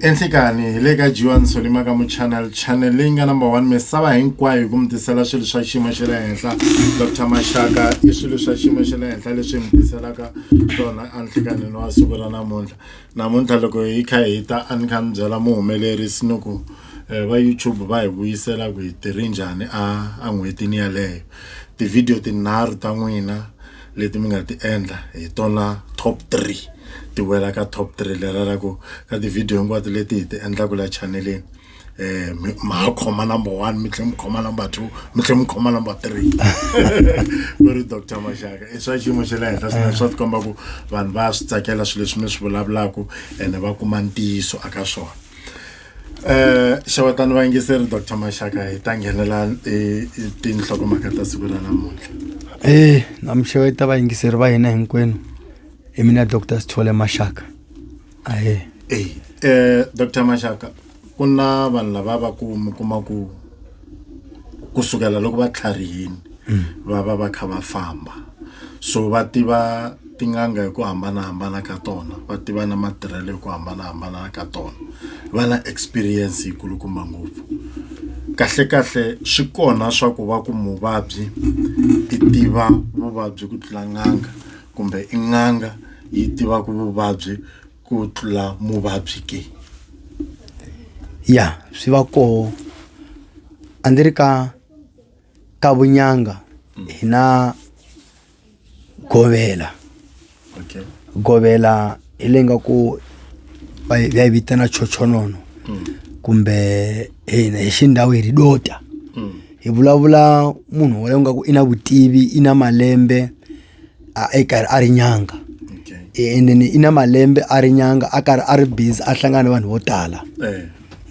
Enhlikani le ka Juan Solima ka mu channel leyi nga number 1 misava hinkwayo ku mi tisela swilo swa xiyimo xa le henhla. Dr. Mashaka i swilo swa xiyimo xa le henhla leswi mi tiselaka swona enhlikani wa siku ra namuntlha loko hi kha hi ta a ni kha ni byela muhumelerisi no ku va YouTube va hi vuyisela ku hi tirhi njhani a n'hwetini yaleyo. Ti-video tinharhu ta n'wina leti mi nga ti endla hi tona top 3 ti wela ka top 3 lera la ku ka ti video hinkwato leti hi ti endla ku la channelini ma khoma number 1 mi tlhela mi khoma number 2 mi tlhela mi khoma number 3 ku ri Dr. Mashaka i swa xiyimo xa le henhla swinene swa tikomba ku vanhu va swi tsakela swilo leswi mi swi vulavulaka ene va kuma ntiyiso aka swona. Xewetani vayingiseri Dr. Mashaka hi ta nghenela tinhlokomhaka ta siku ra namuntlha. Namxeweta vayingiseri va hina hinkwenu. Mina Dr. Sithole Mashaka. Dr. Mashaka ku na vanhu lava va mi kuma ku kusukela loko va tlharihini va kha va famba, so va tiva tin'anga hi ku hambanahambana ka tona, va tiva na matirhelo hi ku hambanahambana ka tona, va na experience yi kulukumba ngopfu. Kahle swi kona swa ku va ku muvabyi i tiva vuvabyi ku tlula n'anga kumbe i n'anga yi tiva ku vuvabyi ku tlula muvabyi ke? Ya swi va koho andirika ka vunyanga hina govela. Okay. Govela ilenga ku va vitana chochonono kumbe hi xindhawu hi ridota. Hi vulavula munhu wo lenga ku ina vutivi ina malembe a ri nyanga. And then ina malembe a ri nyanga a karhi a ri busy a hlangana vanhu vo tala.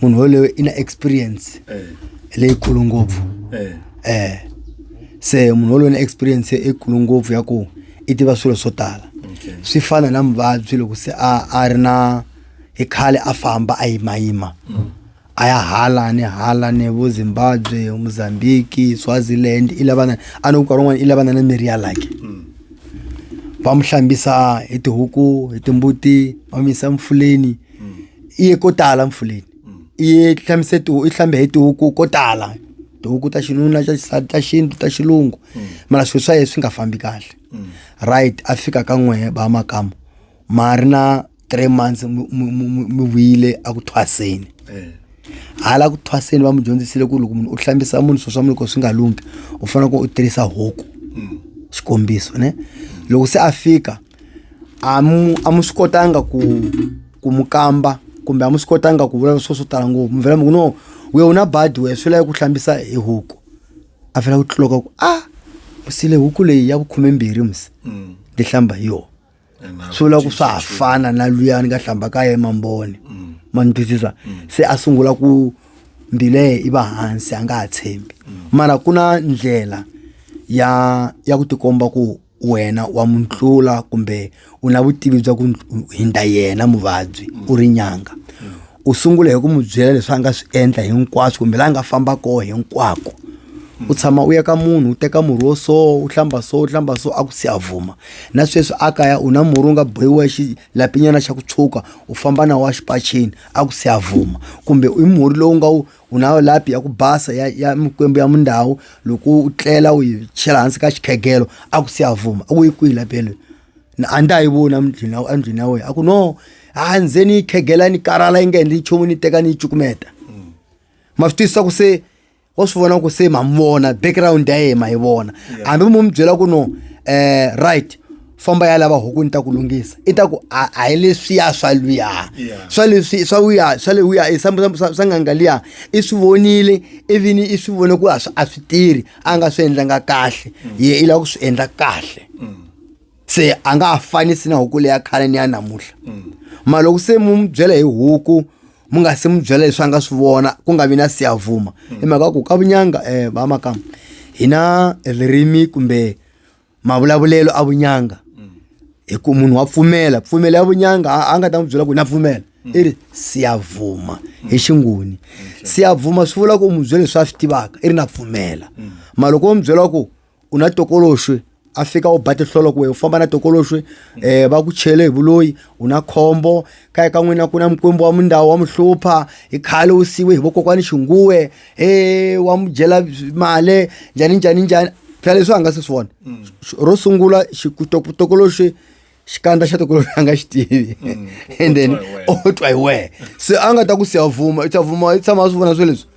Munhu loyi ina experience leyikulu ngopfu. Se munhu loyi ina experience ekulu ngopfu ya ku i tiva swilo swo tala. Swi fana na muvabyi loko se a ri na hi khale a famba a yimayima a ya hala ni vo Zimbabwe, Mozambique, Swaziland ilavana a no nkarhi wun'wana ilavana na mirhi ya like. Va mu hlambisa hi tihuku hi timbuti va mu yisa mpfuleni iye ko tala mpfuleni iye hlamise i hlambe hi tihuku ko tala tihuku ta xinuna ta xintu ta xilungu mara swilo swa yeswi nga fambi kahle. Right a fika ka n'we ba makamo ma ri na 3 months mu vuyile a ku thwaseni. Hala ku thwaseni va mu dyondzisile ku loko munhu u hlambisa munhu swo swa mu loko swi nga lumbi u fanele ku u tirhisa huku xikombiso ne. Loko se a fika a mu swi kotanga ku mukamba kumbe a mu swi kotanga ku vulavula swo tala ngopfu mu vhela mu no we una bad we swi lava ku hlambisa hi huku a vhela ku tloka ku u sile huku leyi ya 12 msi di hlamba hi yo swi lava ku swa hafana na luyani nga hlamba ka ye mamboni manitwisisa. Se a sungula ku mbile i va hansi a nga ha tshembi mara ku na ndlela ya ku tikomba ku wena wa muntlula kumbe una vutivi bya ku hinda yena muvabyi u ri nyanga. U sungula hi ku mu byela leswi a nga swi endla hinkwaswo kumbe la nga famba koho hinkwako. U tshama u ya ka munhu u teka murhi wo so u hlamba so a ku si avuma na sweswi a kaya u na murhi u nga bohiwa lapinyana xa ku tshuka u famba na wa xipachini a ku si avuma kumbe i murhi lowu nga u na lapi ya ku basa ya mikwembu ya mundawu loko u tlela u yi chela hansi ka xikhegelo a ku si avuma a ku yi kwihi lapelo na anda yi vona andlwini ya wena a ku no ndzeni khegela ni karhala yi nga endli nchumu ni teka ni cukumeta ma swi twisisa ku se wa swi vona ku se ma vona background ya yena ma yi vona hambi mu mu byela ku no right famba ya lava huku ni ta ku lunghisa i ta ku a hi leswiya swa luya swa leswi swa le wuya i swa nganga liya i swi vonile even i swi vone ku a swi tirhi a nga swi endlanga kahle ye i lava ku swi endla kahle. Se a nga afanisi na huku leya khale ni ya namuhla ma loko se mu byela hi huku mu nga se mu byela leswi a nga swi vona ku nga vi na siyavuma hi mhaka ku ka vunyanga va makamo hina ririmi kumbe mavulavulelo a vunyanga hi ku munhu wa pfumela ya vunyanga a nga ta mu byela ku na pfumela i ri siyavuma hi xinguni. Siyavuma swi vula ku mu byela leswi a swi tivaka i ri na pfumela ma loko mu byela ku u na tokoloxwe a fika u bate hlolo ku we u famba na tokoloxwe va ku chele hi vuloyi u na khombo kaya ka n'wina ku na mikwembu wa mundawu wa muhlupha hi khale u siwe hi vokokwani xinguwe wa mu dyela male njhani phela leswi a nga se swi vona ro sungula tokoloxwe xikandza xa tokoloxwe a nga xi tivi and then u twa hi wehe se a nga ta ku siyavuma i tshama a swi vona swilo leswi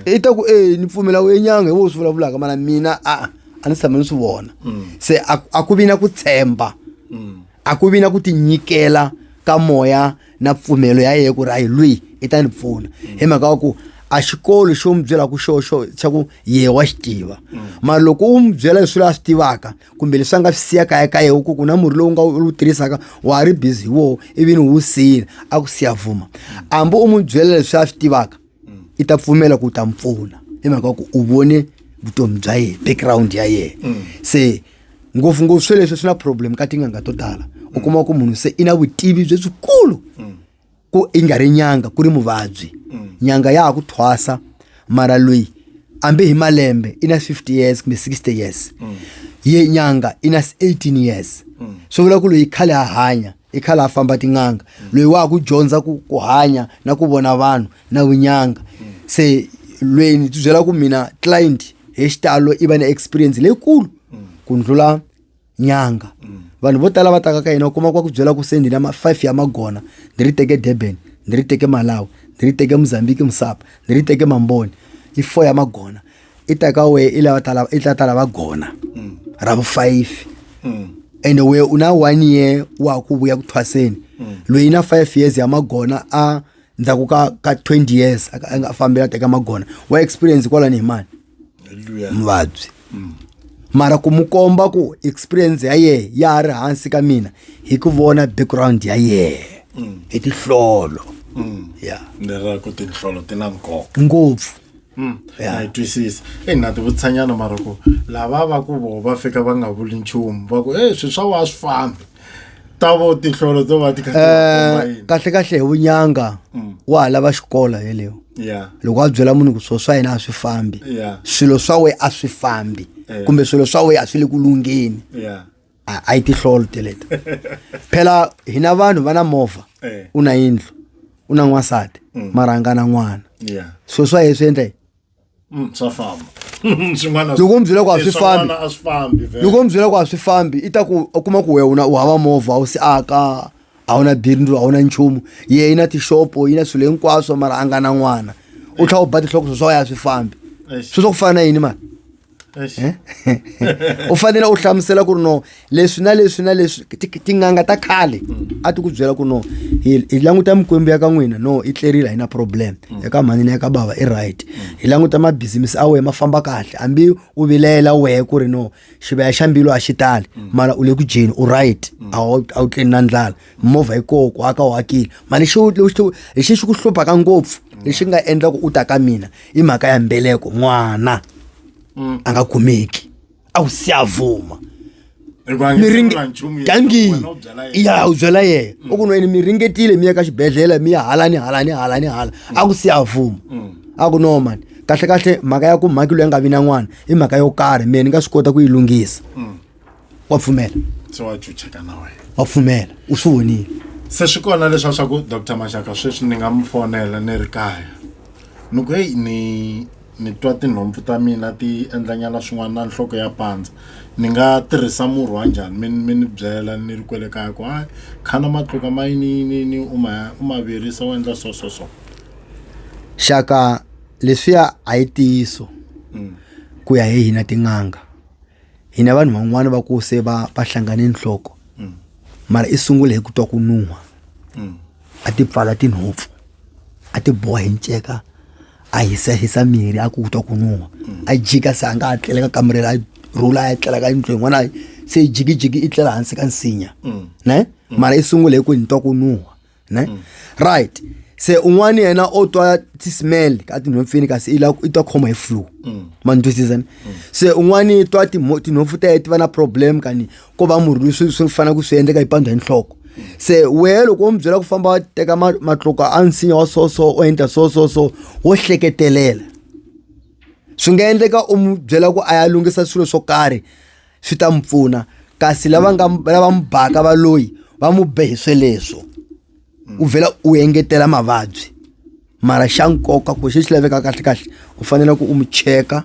i ta ku ni pfumela we nyanga hi wo swi vulavulaka mana mina a ni tshama ni swi vona se a ku vi na ku tshemba a ku vi na ku tinyikela ka moya na pfumelo ya yena ku ri hayi lui i ta ni pfuna hi mhaka ku a xikolo xo mu byela ku xo xa ku ye wa xi tiva mara loko u mu byela leswi a swi tivaka kumbe leswi a nga swi siya kaya ka yehe ku na murhi lowu nga wu tirhisaka wa ri busy hi woho ivi ni wu siyile a ku siya vuma hambi u mu byela leswi a swi tivaka i ta pfumela ku u ta mpfuna hi mhaka ku u vone vutomi bya yena background ya yena se ngopfungopfu swi leswi swi na problem ka tin'anga to tala u kuma ku munhu se i na vutivi byikulu ku i nga ri nyanga ku ri muvabyi nyanga ya ha ku thwasa mara loyi ambe hi malembe i na 50 years kumbe 60 years ye nyanga i na 18 years swi vula ku loyi khale a hanya i khale a famba tin'anga loyi wa ku dyondza ku hanya na ku vona vanhu na vunyanga se loyi ni byela ku mina client hi xitalo i va na experience leyikulu ku ndlula nyanga vanhu vo tala va taka ka hina u kuma ku byela ku sendi na 5 ya magona ni ri teke Durban ni ri teke Malawi ni ri teke Mozambique Msapa ni ri teke Mamboni i 4 ya magona i taka we i ta tala va gona ra vu 5 and we una 1 year wa ku vuya ku thwaseni loyi na 5 years ya magona a ndzaku ka 20 years a nga fambela teka magona wa experience kwala ni hi mani mvabyi mara ku mukomba ku experience ya ye ya ri hansi ka mina hi ku vona background ya ye hi tihlolo ya ndera ku tinhlolo tina nkoka ngopfu ya twisisa na ti vutshanyana mara ku lava va ku vo va fika va nga vuli nchumu va ku swi swa wa swi fambi ta vo tinhlolo to va ti kahle hi vunyanga wa lava xikola yeleyo loko a byela munhu ku swa yena a swi fambi swilo swa we a swi fambi kumbe swilo swa we a swi le ku lungheni a yi tihlolo teleta phela hina vanhu vana movha una yindlu una n'wasati mara a nga na n'wana swilo swa ye swi endla swa famba loko mu byela ku a swi fambi loko mu byela ku a swi fambi i ta ku u kuma ku we u hava movha u si aka a wu na bindzu a wu na nchumu ye yi na tishopo yi na swilo hinkwaswo mara a nga na n'wana u tlha u ba tihloko swilo swa ya swi fambi swilo swa ku fana na yini mani u fanele u hlamusela ku ri no leswi na leswi tin'anga ta khale a ti ku byela ku no hi languta mikwembu ya ka n'wina no i tlerile hi na problem eka manini ya ka bava i right hi languta mabizinesi a wehe ma famba kahle hambi u vilela wehe ku ri no xivaya xa mbilu a xi tali mara u le ku dyeni u right a wu tleni na ndlala movha yi koho ku aka u hakile mara lexi xi ku hluphaka ngopfu lexi nga endla ku u ta ka mina i mhaka ya mbeleko n'wana a nga kumeki a wu siyavuma tangi ya u byela yehe u ku nweni mi ringetile mi ya ka xibedhlele mi ya hala a ku siyavuma a ku no mani kahle mhaka ya ku mhaki loyi a nga vi na n'wana i mhaka yo karhi mina ni nga swi kota ku yi lunghisa wa pfumela wa pfumela u swi vonile se swi kona leswa swa ku Dr. Mashaka sweswi ni nga mi fonela ni ri kaya ni ku ni twa tinhompfu ta mina ti endlanyana swin'wana na nhloko ya pandza ni nga tirhisa murhi wa njhani mi ni byela ni ri kwele kaya ku hayi khana matluka ma yini u ma virisa u endla so Shaka leswiya a hi ntiyiso ku ya hi hina tin'anga hina vanhu van'wana va ku se va hlangane nhloko mara i sungule hi ku twa ku nuha a ti pfala tinhompfu a ti boha hi nceka a hisa mirhi a ku twa ku nuha a jika se a nga tlela ka kamere la rula a tlela ka ndlo n'wana se jigi i tlela hansi ka nsinya ne mara i sungule hi ku ni twa ku nuha ne right se un'wana yena o twa ti smell ka tinhompfini kasi i twa khoma hi flu man twisisa se un'wana i twa tinhompfu ta ti va na problem kani ko va murhi swi fana ku swi endleka hi pandza hi nhloko se we loko u mbyela ku famba teka matluka a nsinya wa so o enta so wo hleketelela swi nga endleka u mu byela ku a ya lunghisa swilo swo karhi swi ta mpfuna kasi lava mbhaka valoyi va mu behe sweleswo u vhela u engetela mavabyi mara xa nkoka ku xi laveka kahle u fanele ku u mu cheka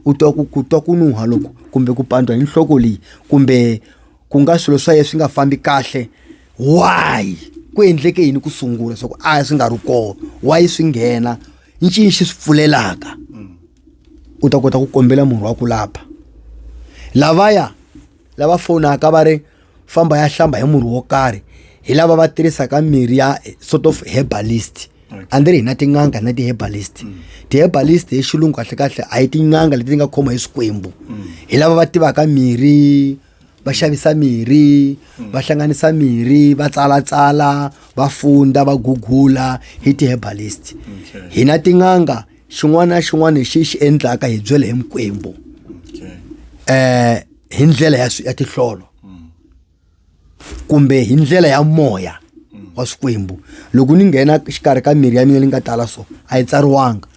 u twa ku nuha loko kumbe ku pandwa hi nhloko leyi kumbe ku nga swilo swa yena swi nga fambi kahle why ku endleke yini ku sungula swa ku swi nga ri koho why swi nghena ncini xi swi pfulelaka u ta kota ku kombela munhu wa ku lapha lava fonaka va ri famba ya hlamba hi murhi wo karhi hi lava va tirhisaka mirhi ya sort of herbalist andri hina tin'anga na ti-herbalist ti-herbalist hi xilungu kahle a hi tin'anga leti nga khoma hi swikwembu hi lava va tivaka mirhi va xavisa mirhi va hlanganisa mirhi va tsala va funda va gugula hi ti-herbalist hina tin'anga xin'wana na xin'wana xi endlaka hi byele hi mikwembu hi ndlela ya tihlolo kumbe hi ndlela ya moya wa swikwembu loko ni nghena xikarhi ka mirhi ya mina ni nga tala so a yi tsariwanga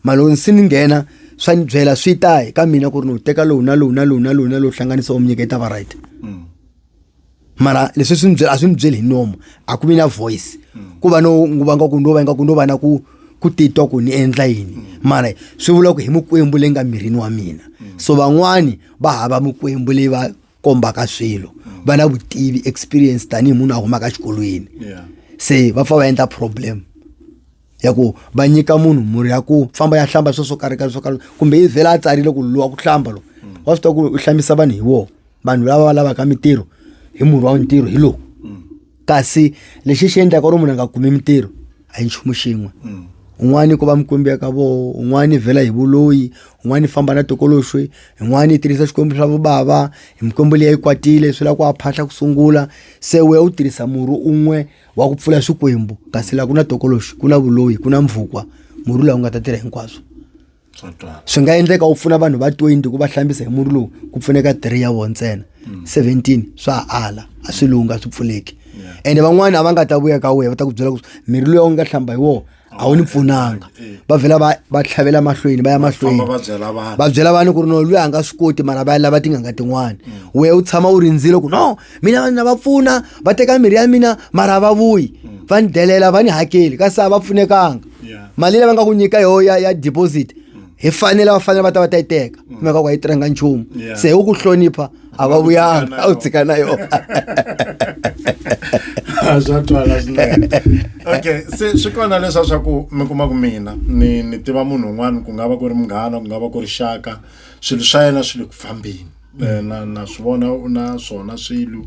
mara loko ni nghena swa ni byela swi ta ka mina ku ri no teka lowu na lowu hlanganisa u mi nyiketa va right mara leswi swi ni byela a swi ni byeli hi nomo a ku vi na voice ku va no va na ku titwa ku ni endla yini mara swi vula ku hi mikwembu leyi nga mirini wa mina so van'wani va hava mikwembu leyi va kombaka swilo va na vutivi experience tanihi munhu a humaka xikolweni se va fa va endla problem ya ku va nyika munhu murhi ya ku famba ya hlamba swo karhi kumbe yi vhela a tsarile ku luwa ku hlamba lo wa swi tiva ku u hlambisa vanhu hi wo vanhu lava va lavaka mintirho hi murhi wa ntirho hi lowu kasi lexi xi endlaka ri munhu a nga kumi mintirho a hi nchumu xin'we un'wani ku va mikwembu ya ka vo un'wani vhela hi vuloyi un'wani famba na tokoloxwi un'wani yi tirhisa xikwembu swa vubava hi mikwembu leyi yi kwatile swi lava ku a phahla ku sungula se we u tirhisa murhi un'we wa ku pfula swikwembu kasi laha ku na tokoloxi ku na vuloyi ku na mvukwa murhi lowu nga ta tirha hinkwaswo swi nga endleka u pfuna vanhu va 20 ku va hlambisa hi murhi lowu ku pfuneka 3 ya vona ntsena 17 swa ala a swi lunga swi pfuleki ende van'wani a va nga ta vuya ka wena va ta ku byela ku mirhi lowu nga hlamba hi wona a wu ni pfunanga va vhela va tlhavela mahlweni va ya mahlweni va byela vanhu ku ri no luya a nga swi koti mara va ya lava tinganga tin'wana we u tshama u rindzile ku no mina vanhu va pfuna va teka mirhi ya mina mara va vuyi va ni delela va ni hakeli kasi a va pfunekanga mali leyi va nga ku nyika yo ya deposit hi fanele va ta yi teka kumeka ku a yi tirhanga nchumu se hi ku hlonipha a va vuyanga a wu tshika na yona swa twala swinene okay se swi kona leswa swa ku mi kuma ku mina ni tiva munhu un'wana ku nga va ku ri munghana ku nga va ku ri xaka swilo swa yena swi le ku fambeni na swi vona u na swona swilo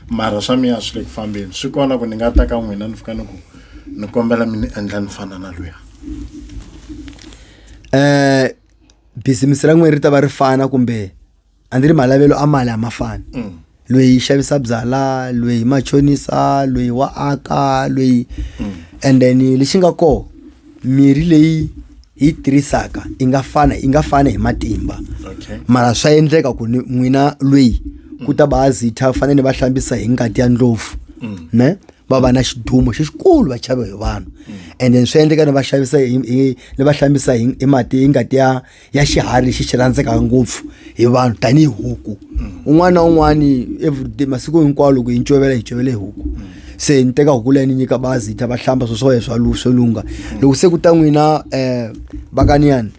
mara swa mina swi le ku fambeni swi kona ku ni nga ta ka n'wina ni fika ni kombela mi ni endla ni fana na luya business ra n'wina ri ta va ri fana kumbe a ndzi ri malavelo a mali a ma fani loyi xavisa byala loyi machonisa loyi wa aka loyi and then lexi nga koho mirhi leyi hi tirhisaka yi nga fana hi matimba mara swa endleka ku n'wina loyi ku ta ba azitha fanele va hlambisa hi ngati ya ndlopfu ne va va na xidumo xikulu va chava hi vanhu and then swi endleka ni va hlambisa hi mati hi ngati ya xiharhi lexi xi rhandzekaka ngopfu hi vanhu tanihi huku un'wana na un'wani everyday masiku hinkwawo loko hi ncovela hi huku se ni teka huku leyi ni nyika bazitha va hlamba swo lunga loko se ku ta n'wina vakaniyani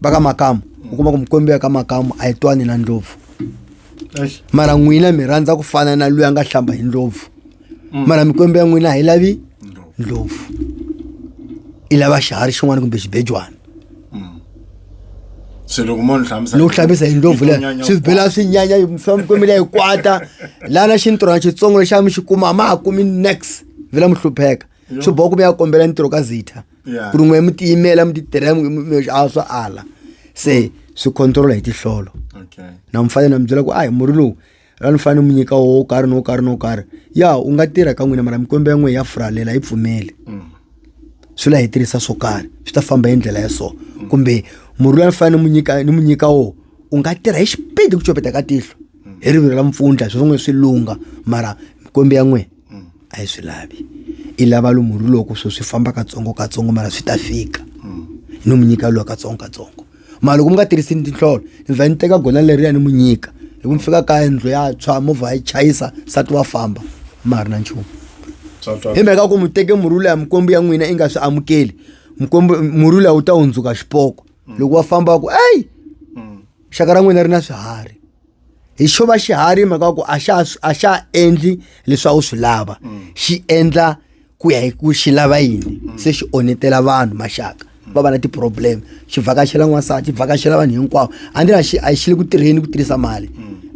va ka makamu u kuma ku mikwembu ya ka makamu a yi twani na ndlopfu mara n'wina mi rhandza ku fana na loyi a nga hlamba hi ndlopfu mara mikwembu ya n'wina hi lavi ndlopfu i lava xiharhi xin'wana kumbe xibejwana se loko munhu loko hlambisa hi ndlopfu leya swi bela swi nyanya mikwembu leya hi kwata lana xintirhwana xitsongo lexi a mi xi kuma a ma ha kumi next vhela mi hlupheka swi boha ku mi ya kombela ntirho ka zitha ku ri n'we mi tiyimela mi ti tirhela a swa ala se swi control hi tihlolo na mfanele na mi byela ku hi murhi lowu la ni fanele mi nyika wo karhi no karhi ya u nga tirha ka n'wina mara mikwembu ya n'we ya furalela yi pfumeli swi la hi tirhisa swo karhi swi ta famba hi ndlela ya so kumbe murhi lowu fanele ni mu nyika wo u nga tirha hi xipidi ku copeta ka tihlo hi rivilo ra mpfundla swin'we swi lunga mara mikwembu ya n'we a yi swi lavi i lava lo murhi loko swi famba katsongo mara swi ta fika ni mu nyika lowu katsongo mara loko mi nga tirhisini tinhlolo ni vha ni teka gona leriya ni mu nyika loko mi fika kaya ndlo ya tshwa movha yi chayisa sati wa famba mari na nchumu hi mhaka ku mi teke murhula ya mikwembu ya n'wina i nga swi amukeli murhula wu ta hundzuka xipoko loko wa famba ku eyi xaka ra n'wina ri na swiharhi hi xo va xiharhi hi mhaka ku a xa endli leswi a wu swi lava xi endla ku ya hi ku xi lava yini se xi onhetela vanhu maxaka va va na ti-problem xi vhakaxela n'wansati vhakaxela vanhu hinkwavo andina a xi le ku tirheni ku tirhisa mali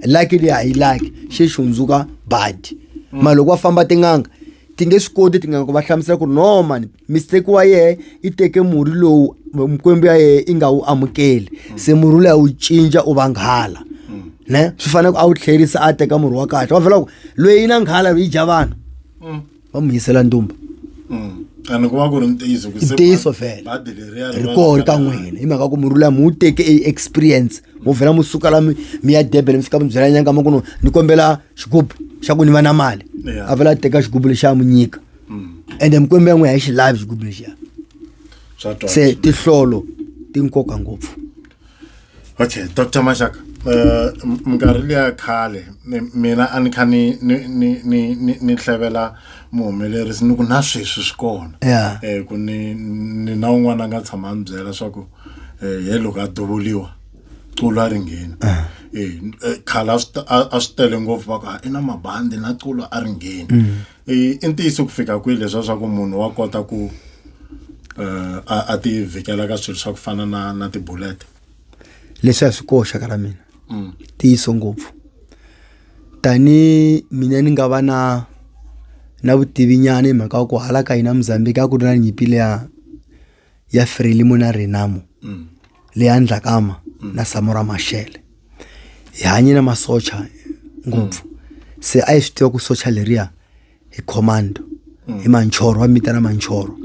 laki leyi a yi laki xi hundzuka badi mara loko va famba tin'anga ti nge swi koti tin'anga ku va hlamusela ku ri no mani mistake wa yehe i teke murhi lowu mikwembu ya yehe i nga wu amukeli se murhi lowu ya wu cinca u va nghala ne swi fanele ku a wu tlherisa a teka murhi wa kahle va vhela ku loyi na nghala yi dya vanhu va mu yisela ndumba and ku va ku ri ntiyiso vhela ri kona ka n'wina hi mhaka ku murhi lowu mi wu teke experience mu vhela mu suka la mi ya Durban mi fika mi byela nyanga ma ku no ni kombela xigubu xa ku ni va na mali a vhela a teka xigubu lexi a mu nyika ende mikwembu ya n'wina a yi xi lavi xigubu lexiya se tihlolo ti nkoka ngopfu. Okay, Dr. Mashaka, minkarhi liya khale mina a ni kha ni hlevela muhumelerisi ni ku na sweswi swi kona ku ni na un'wana a nga tshama a ni byela swa ku ye loko a duvuriwa culo a ri ngheni khale a swi tele ngopfu va ku i na mabandi na culo a ri ngheni i ntiyiso ku fika kwihi leswiya swa ku munhu wa kota ku a ti vhikela ka swilo swa ku fana na tibulete leswi a swi koxa ka ra mina tiyiso ngopfu tani mina ni nga va na vutivi nyana hi mhaka ku hala ka hina Mozambique a ku ri na nyimpi ya Frelimo na Renamo leya Ndlakama na Samora Machel hi hanye na masocha ngopfu se a yi swi tiva ku socha leriya hi commando hi Manchoro wa mita na Manchoro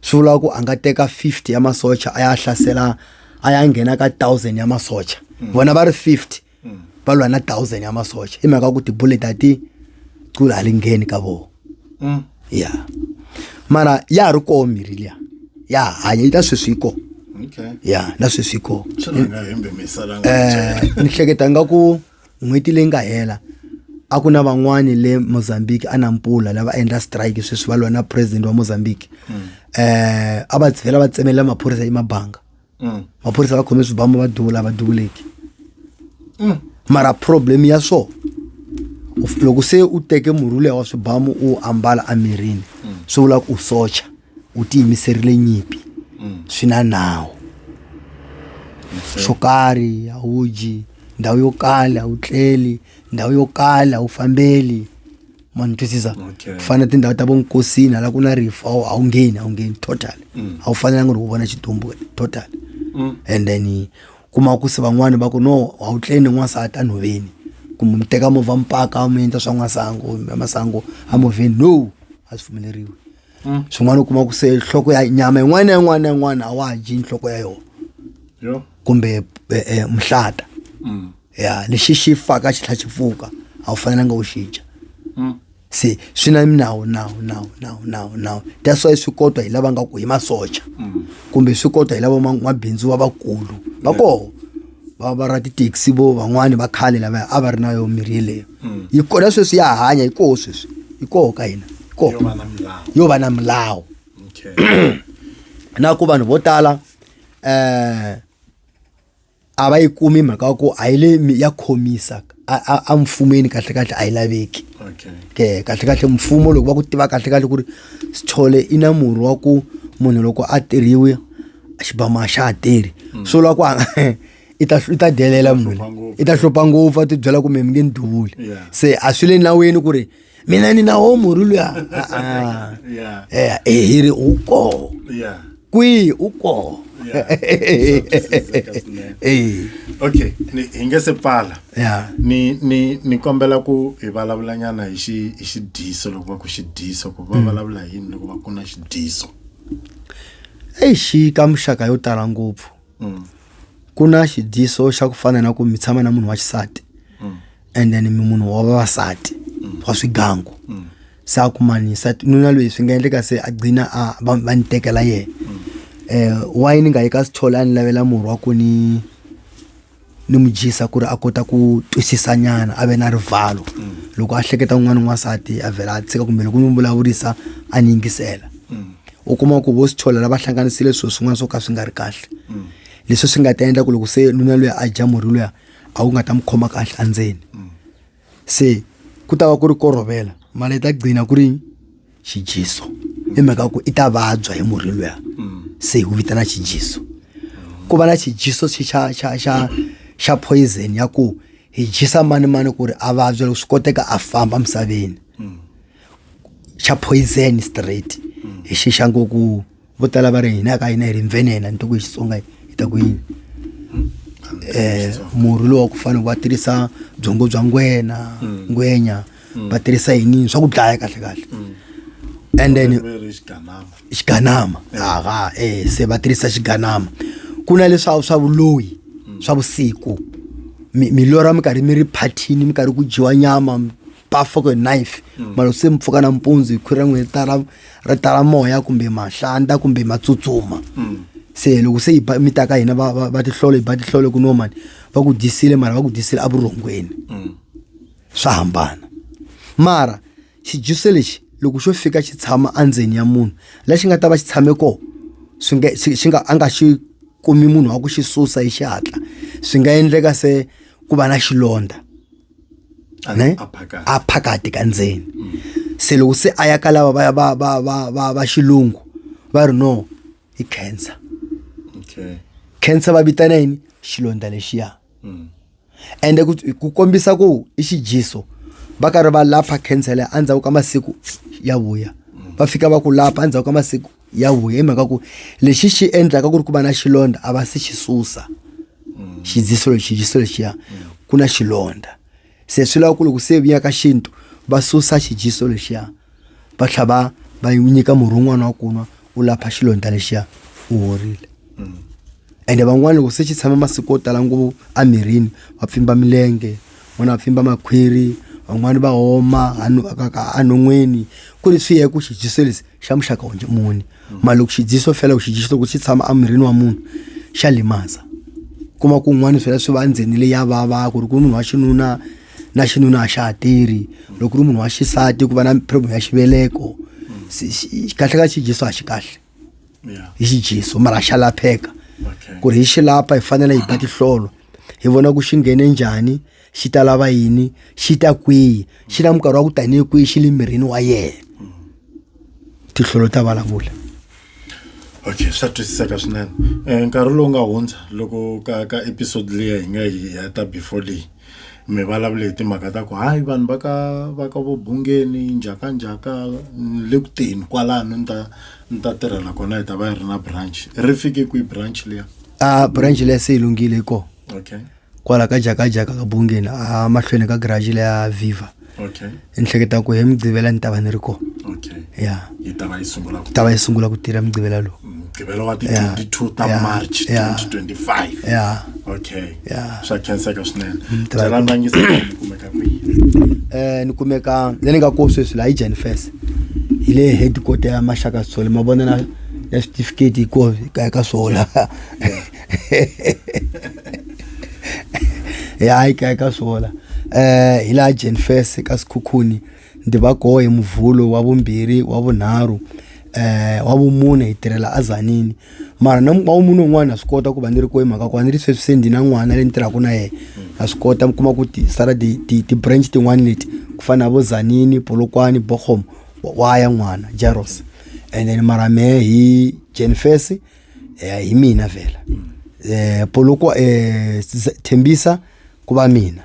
swi vula ku a nga teka 50 ya masocha a ya hlasela a ya nghena ka 1000 ya masocha vona va ri 50 va lwa na 1000 ya masocha hi mhaka ku tibullet a ti culo a li ngheni ka vona ya mara ya ri koho mirhi liya ya hanya yi ta sweswi yi koho ya na sweswi yi koho ni hleketa nga ku n'hweti leyi nga hela a ku na van'wani le Mozambique a Nampula lava endla strike sweswi va lwa na president wa Mozambique a va vhela va tsemelela maphorisa hi mabanga maphorisa va khome swibamu va duvuleki mara problem ya so loko se u teke murhule wa swibamu u ambala amirini swi vula ku u socha u tiyimiserile nyimpi swi na nawu swo karhi a wu dyi ndhawu yo kala a wu tleli ndhawu yo kala a wu fambeli mani twisisa fana tindhawu ta vonkosini hala ku na rifu a wu ngheni total a wu fanelanga ri u vona xitumbu total and then kuma ku se van'wani va ku no a wu tleni n'wansati a nhoveni kumbe mi teka movha mpaka mi endla swa masangu a movheni no a swi pfumeleriwi swin'wana u kuma ku se nhloko ya nyama yin'wana a wa ha dyi nhloko ya yona kumbe mhlata ya lexi xi faka xi tlha xi pfuka a wu fanelanga u xi dya se swi na nawu that's why swi kotwa hi lava nga ku hi masocha kumbe swi kotwa hi lava mabindzu vakulu va koho va ra ti-taxi vo van'wani va khale lava a va ri na yo mirhi yeleyo yi kona sweswi ya hanya yi koho sweswi yi koho ka hina yo va na milawu na ku vanhu vo tala a va yi kumi mhaka ku a yi le ya khomisa a mfumeni kahle a yi laveki kahle mfumo loko va ku tiva kahle ku ri Sithole i na murhi wa ku munhu loko a tirhiwe xibamu a xa ha tirhi swo la ku i ta delela munhu i ta hlupha ngopfu a ti byela ku mi nge ni duvuli se a swi le naweni ku ri mina ni na wo murhi luya hi ri u koho kwihi u koho okay hi nge se pfala ni kombela ku hi vulavulanyana hi xidiso loko va ku xidiso ku va vulavula hi yini loko va ku na xidiso xi ka muxaka yo tala ngopfu ku na xidiso xa ku fana na ku mi tshama na munhu wa xisati and then mi munhu wa vavasati wa swigangu se a kumanisa nuna loyi swi nga endleka se a gcina va ni tekela yena wayini nga yi ka Sithole a ni lavela murhi wa ku ni ni mu jisa ku ri a kota ku twisisa nyana a ve na rivalo loko a hleketa un'wana n'wansati a vhela a tshika kumbe loko ni vulavurisa a ni yingisela u kuma ku vo swi tholela va hlanganisile swilo swin'wana swo ka swi nga ri kahle leswi swi nga ta endla ku loko se nuna loyi a dya murhi loya a wu nga ta mu khoma kahle endzeni se ku ta va ku ri korovela mali yi ta gcina ku ri xijiso hi mhaka ku i ta vabya hi murhi loya se wu vitana xijiso ku va na xijiso xa poison ya ku hi jisa mani ku ri a vabya loko swi koteka a famba misaveni xa poison straight hi xixa ngoku vo tala va ri hina ka hina hi ri envenena ni to ku hi Xitsonga hi ta ku yini murhi lowu ku fanele va tirhisa byongo bya ngwenya va tirhisa yini swa ku dlaya kahle and then xiganama se va tirhisa xiganama ku na leswa swa vuloyi swa vusiku milorha mi karhi mi ri phathini mi karhi ku dyiwa nyama pafo ku knife mara se mi pfuka nampundzu hi khwiri n'we ri tala moya kumbe mahlanda kumbe matsutsuma se loko se mi ta ka hina va tihlolo hi ba tihlolo ku no mani va ku dyisile mara va ku dyisile a vurhongweni swa hambana mara xijiso lexi loko xo fika xi tshama endzeni ya munhu lexi nga ta va xi tshame ko xi nga a nga xi kumi munhu wa ku xi susa hi xihatla swi nga endleka se ku va na xilondha a phakati ka ndzeni se loko se a ya ka lava va xilungu va ri no i cancer cancer va vitana yini xilondha lexiya ende ku kombisa ku i xijiso va karhi va lapha cancer leyi endzhaku ka masiku ya vuya va fika va ku lapha endzhaku ka masiku ya vuya hi mhaka ku lexi xi endlaka ku ri ku va na xilondha a va se xi susa xijiso lexiya ku na xilondha se swi lava ku loko se vuya ka xintu va susa xijiso lexiya va tlhava va nyika murhi wun'wana wa kunwa u lapha xilondha lexiya u horile ende van'wana loko se xi tshama masiku yo tala ngopfu emirini va pfimba milenge n'wana va pfimba makhwiri van'wani va homa anon'weni ku ri swi ye ku xijiso lexi xa muxaka muni mara loko xijiso fela ku xijiso loko xi tshama emirini wa munhu xa limaza kuma ku un'wana swi swi va ndzenile ya vava ku ri ku munhu wa xinuna na xinuna a xa ha tirhi loko ri munhu wa xisati ku va na problem ya xiveleko kahle ka xijiso a xi kahle hi xijiso mara xa lapheka ku ri hi xi lapha hi fanele hi ba tihlolo hi vona ku xi nghene njhani xi ta lava yini xi ta kwihi xi na minkarhi wa ku tanihi kwihi xi le mirini wa yena tihlolo ta vulavula okay swa twisiseka swinene nkarhi lowu nga hundza loko ka episode leyi hi nga yi heta before leyi mi vulavule hi timhaka ta ku hayi vanhu va ka vobungeni njhaka le ku teni kwalano ni ta tirhela kona hi ta va hi ri na branch ri fike kwihi branch leya branch leya se yi lunghile ko okay kwala ka jaka ka bungeni a mahlweni ka garage leya Viva okay ni hleketa ku hi Mugqivela ni ta va ni ri ko okay ya yi ta va yi sungula ku tirha Mugqivela lo Mugqivela wa ti 22 ta March 2025 ya okay ya swa khenseka swinene tsala nangisa ni kumeka kwihi ni kumeka ni nga ko sweswi la hi Jenfest hi le headquarter ya Mashaka Sithole mabona na ya certificate ko ka sola ya ka sola hi la Jenfest ka Sikhukhuni ndi va ko hi Muvhulo wa vumbirhi wa vunharhu wa vumune hi tirhela azanini mara na munhu un'wana swi kota ku va ni ri ko hi mhaka ku ni ri sweswi se ndi na n'wana le ni tirhaka na yena a swi kota mi kuma ku ti branch tin'wana leti ku fana na vo Zanini Polokwane Bochum wa ya n'wana Jaros and then mara me hi Jenfest hi mina vela Thembisa ku va mina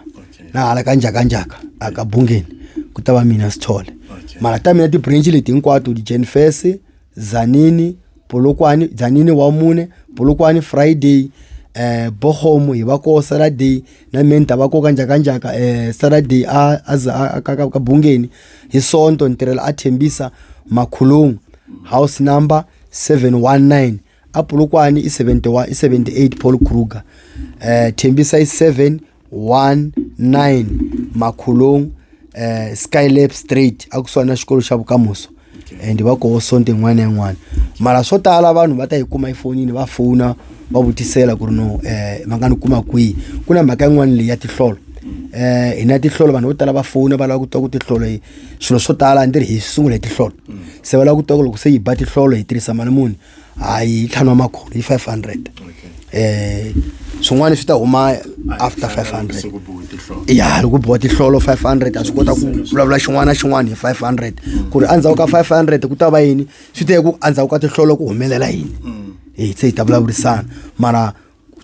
na hala ka njaka aka bungeni ku ta va mina Sithole mara ta mina ti branch leti hinkwato di Jenfest Zanini Polokwane Zanini wa mune Polokwane Friday Bochum hi va ko Saturday na mina ta va ko ka njaka Saturday ka bungeni hi Sonto ni tirhela a Thembisa Makhulung house number 719 a Polokwane i 78 Paul Kruger Thembisa i 719 Makhulung Skylab Street akusona xikolo xa Vukamuso and va ko Sonto n'wana mara swo tala vanhu va ta hi kuma iPhone va fona va vutisela ku ri no va nga ni kuma kwihi. Ku na mhaka yin'wana leyi ya tinhlolo hi na tinhlolo vanhu vo tala va foni va lava ku twa ku tinhlolo swilo swo tala ni ri hi sungula hi tinhlolo se va lava ku twa ku loko se hi ba tinhlolo hi tirhisa mali muni hayi ntlhanu wa makhulu hi 500 swin'wana swi ta huma after 500 ya loko boha tinhlolo 500 a swi kota ku vulavula xin'wana na xin'wana hi 500 ku ri endzhaku ka 500 ku ta va yini swi te ku endzhaku ka tinhlolo ku humelela yini se hi ta vulavurisana mara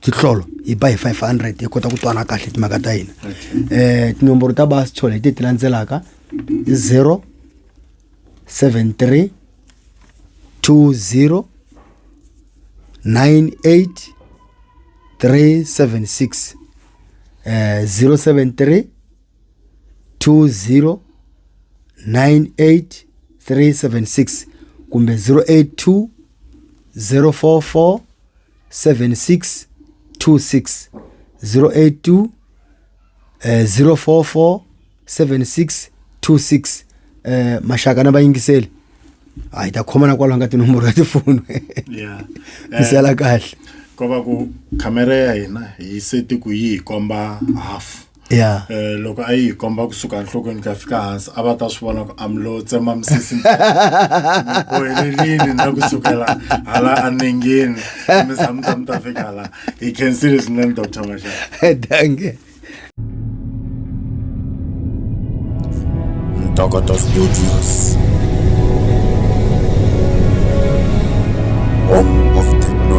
tinhlolo hi ba hi 500 hi kota ku twana kahle timhaka ta hina. Tinomboro ta basi chola hi ti landzelaka 073 20 98 376 073 20 98 376 kumbe 082 044 76 26 082 044 76 26 Mashaka na vayingiseli hayi ta khoma na kwala nga tinomboro ya tifoni tisela kahle ko va ku kamera ya hina hi seti ku yi komba half loko a yi komba kusuka nhlokweni ka fika hansi a va ta swi vona ku amlo tsema misisi bohelelini na kusukela hala anengeni misamta fika hala he can see this name Dr. Mashaka. Danke. Ntokoto Studios, home of technology.